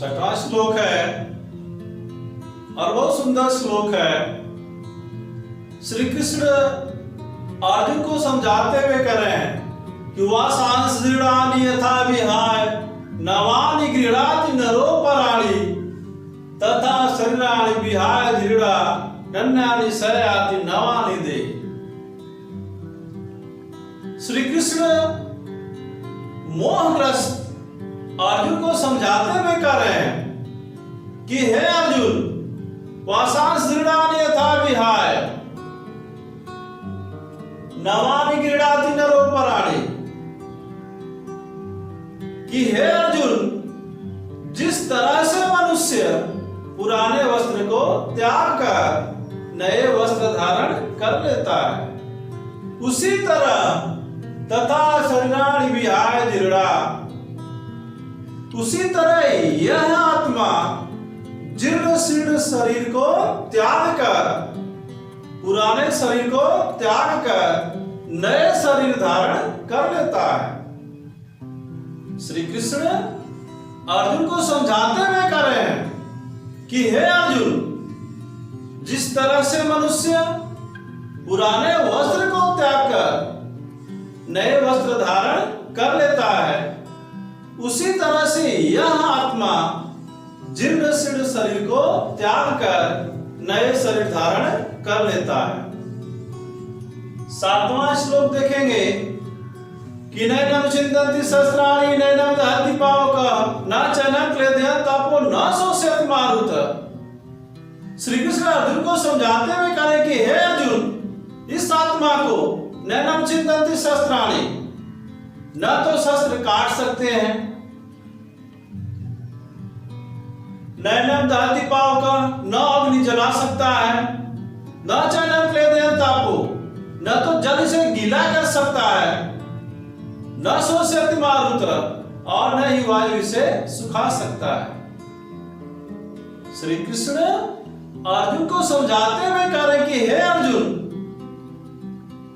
छठवां श्लोक है और बहुत सुंदर श्लोक है। श्री कृष्ण अर्जुन को समझाते हुए कह रहे हैं कि वासांस दृढ़ानि यथा विहाय नवानि गृह्णाति नरो पराणि तथा शरीराणि विहाय दृढ़ा नन्यानि शयाति नवानि दे। श्री कृष्ण मोहग्रस्त अर्जुन को समझाते हुए कह रहे हैं कि हे अर्जुन, वासांस दृढ़ानि यथा विहाय नवानि गृह्णाति नरो पराणि, कि हे अर्जुन, जिस तरह से मनुष्य पुराने वस्त्र को त्याग कर नए वस्त्र धारण कर लेता है, उसी तरह तथा शरीराणि विहाय दृढ़ा, उसी तरह यह आत्मा जीर्ण शीर्ण शरीर को त्याग कर, पुराने शरीर को त्याग कर नए शरीर धारण कर लेता है। श्री कृष्ण अर्जुन को समझाते हुए कह रहे हैं कि हे अर्जुन, जिस तरह से मनुष्य पुराने वस्त्र को त्याग कर नए वस्त्र धारण कर लेता है, उसी तरह से यह आत्मा जीर्ण शीर्ण शरीर को त्याग कर नए शरीर धारण कर लेता है। 7वां श्लोक देखेंगे कि नैनम चिंतन्ति सहस्राणि नैनम दहति पावकः न चैनं क्लेदयन् तपो न शोष्यति मारुत। श्री कृष्ण अर्जुन को समझाते हुए कह रहे कि हे अर्जुन, इस आत्मा को नैनम चिंतन्ति सहस्राणि, न तो शस्त्र काट सकते हैं, नैनम दहति पावकः, न अग्नि जला सकता है, न चैनं क्लेदयन् तपो, न तो जल से गीला कर सकता है, न शोष्यति मारुत, और न ही वायु से सुखा सकता है। श्री कृष्ण अर्जुन को समझाते हुए कह रहे कि हे अर्जुन,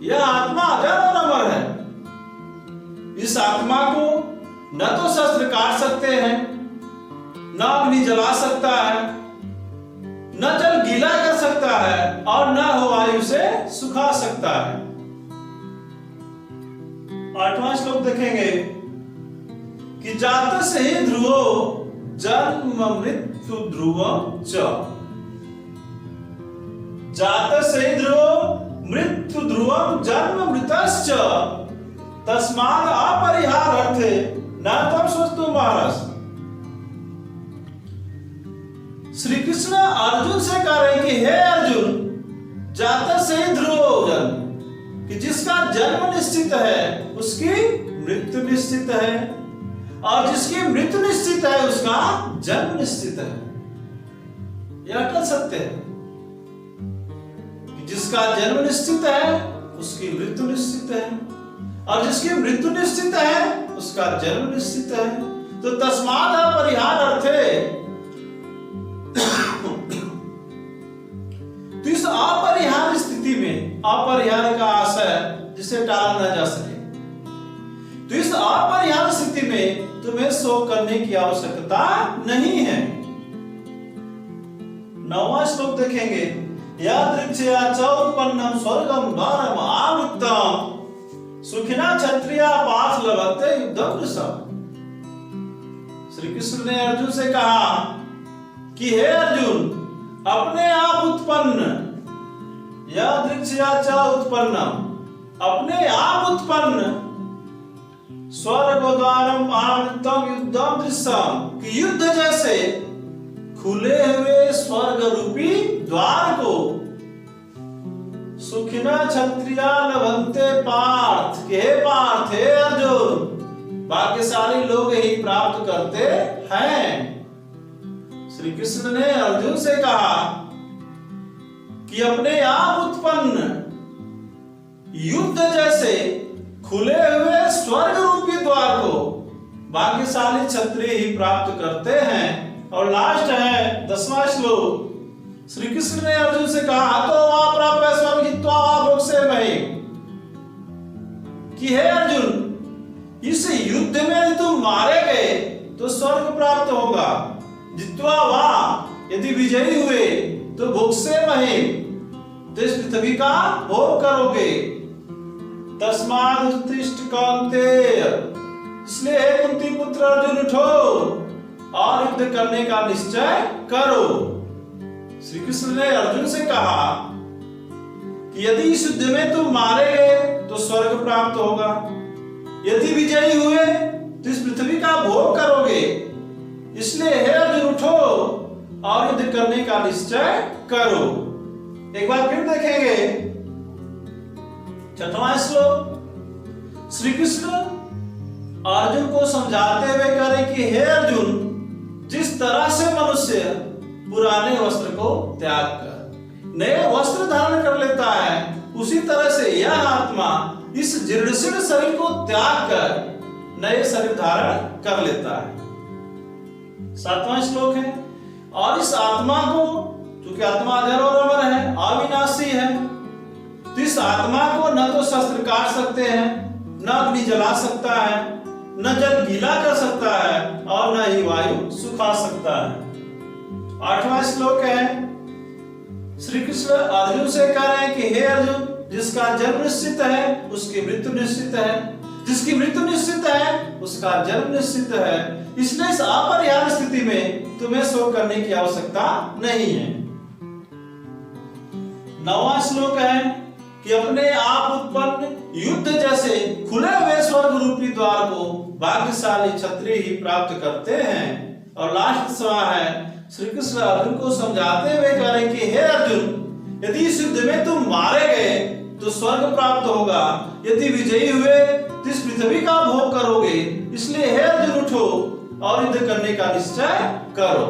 यह आत्मा अजर और अमर है। इस आत्मा को न तो शस्त्र काट सकते हैं, न अग्नि जला सकता है, न जल गीला कर सकता है, और न वायु से सुखा सकता है। 8वां श्लोक देखेंगे कि जात से ही ध्रुवो जन्म मृत्यु ध्रुवं च, जात से ही ध्रुवो मृत्यु ध्रुवं जन्म मृतश्च तस्मात् अपरिहार्थे न तम सोचतु महाराज। श्री कृष्ण अर्जुन से कह रहे कि हे अर्जुन, जात से ही ध्रुवो जन्म, कि जिसका जन्म निश्चित है उसकी मृत्यु निश्चित है, और जिसकी मृत्यु निश्चित है उसका जन्म निश्चित है। यह अटल सत्य है कि जिसका जन्म निश्चित है उसकी मृत्यु निश्चित है, और जिसकी मृत्यु निश्चित है उसका जन्म निश्चित है। तो तस्मात् अपरिहार्थे, तो इस अपरिहार्य स्थिति में, अपरिहार्य का आशय जिसे टाला न जा सके, तो इस अपरिहार्य स्थिति में तुम्हें शोक करने की आवश्यकता नहीं है। 9वां श्लोक देखेंगे, यादृच्छया च उत्पन्नं स्वर्गं द्वारम् आवृत्तं सुखिना क्षत्रिया पार्थ लभते युद्धं वृषभ। श्री कृष्ण ने अर्जुन से कहा कि हे अर्जुन, अपने आप उत्पन्न, यादृच्छया च उत्पन्नम, अपने आप उत्पन्न, स्वर्ग द्वारम आवृत्तम युद्धम दृश्यम, कि युद्ध जैसे खुले हुए स्वर्ग रूपी द्वार को सुखिना क्षत्रिया लभन्ते पार्थ, के हे पार्थ, हे अर्जुन, भाग्यशाली लोग ही प्राप्त करते हैं। श्री कृष्ण ने अर्जुन से कहा कि अपने आप उत्पन्न युद्ध जैसे खुले हुए स्वर्ग रूपी द्वार को भाग्यशाली क्षत्रिय ही प्राप्त करते हैं। और लास्ट है 10वां श्लोक, श्री कृष्ण ने अर्जुन से कहा तो वहां प्राप्त स्वर्ग हित्वा भोग से मही, कि हे अर्जुन, इस युद्ध में तुम मारे गए तो स्वर्ग प्राप्त होगा, जित्वा वा, यदि विजयी हुए तो भोग से महे, तो इस पृथ्वी का भोग करोगे। तस्माद् उत्तिष्ठ कौन्तेय, इसलिए हे कुंती पुत्र अर्जुन उठो और युद्ध करने का निश्चय करो। श्री कृष्ण ने अर्जुन से कहा कि यदि इस युद्ध में तुम मारे गए तो स्वर्ग प्राप्त होगा, यदि विजयी हुए तो इस पृथ्वी का भोग करोगे। इसलिए हे अर्जुन उठो और युद्ध करने का निश्चय करो। एक बार फिर देखेंगे 6वां श्लोक। श्री कृष्ण अर्जुन को समझाते हुए कह रहे कि हे अर्जुन, जिस तरह से मनुष्य पुराने वस्त्र को त्याग कर नए वस्त्र धारण कर लेता है, उसी तरह से यह आत्मा इस जीर्णशीर्ण शरीर को त्याग कर नए शरीर धारण कर लेता है। 7वां श्लोक है, और इस आत्मा को, क्योंकि आत्मा अजर और अमर है, अविनाशी है, तो इस आत्मा को न तो शस्त्र काट सकते हैं, न अग्नि जला सकता है, न जल गीला कर सकता है, और न ही वायु सुखा सकता है। 8वां श्लोक है, श्री कृष्ण अर्जुन से कह रहे हैं कि हे अर्जुन, जिसका जन्म निश्चित है उसकी मृत्यु निश्चित है, जिसकी मृत्यु निश्चित है उसका जन्म निश्चित है। इसलिए इस अपरिहार्य स्थिति में तुम्हें शोक करने की आवश्यकता नहीं है। 9वां श्लोक है कि अपने आप उत्पन्न युद्ध जैसे खुले हुए स्वर्ग रूपी द्वार को भाग्यशाली क्षत्रिय ही प्राप्त करते हैं। और लास्ट सवाल है, श्री कृष्ण अर्जुन को समझाते हुए कह रहे कि हे अर्जुन, यदि इस युद्ध में तुम मारे गए तो स्वर्ग प्राप्त होगा, यदि विजयी हुए तो इस पृथ्वी का भोग करोगे। इसलिए हे अर्जुन उठो और युद्ध करने का निश्चय करो।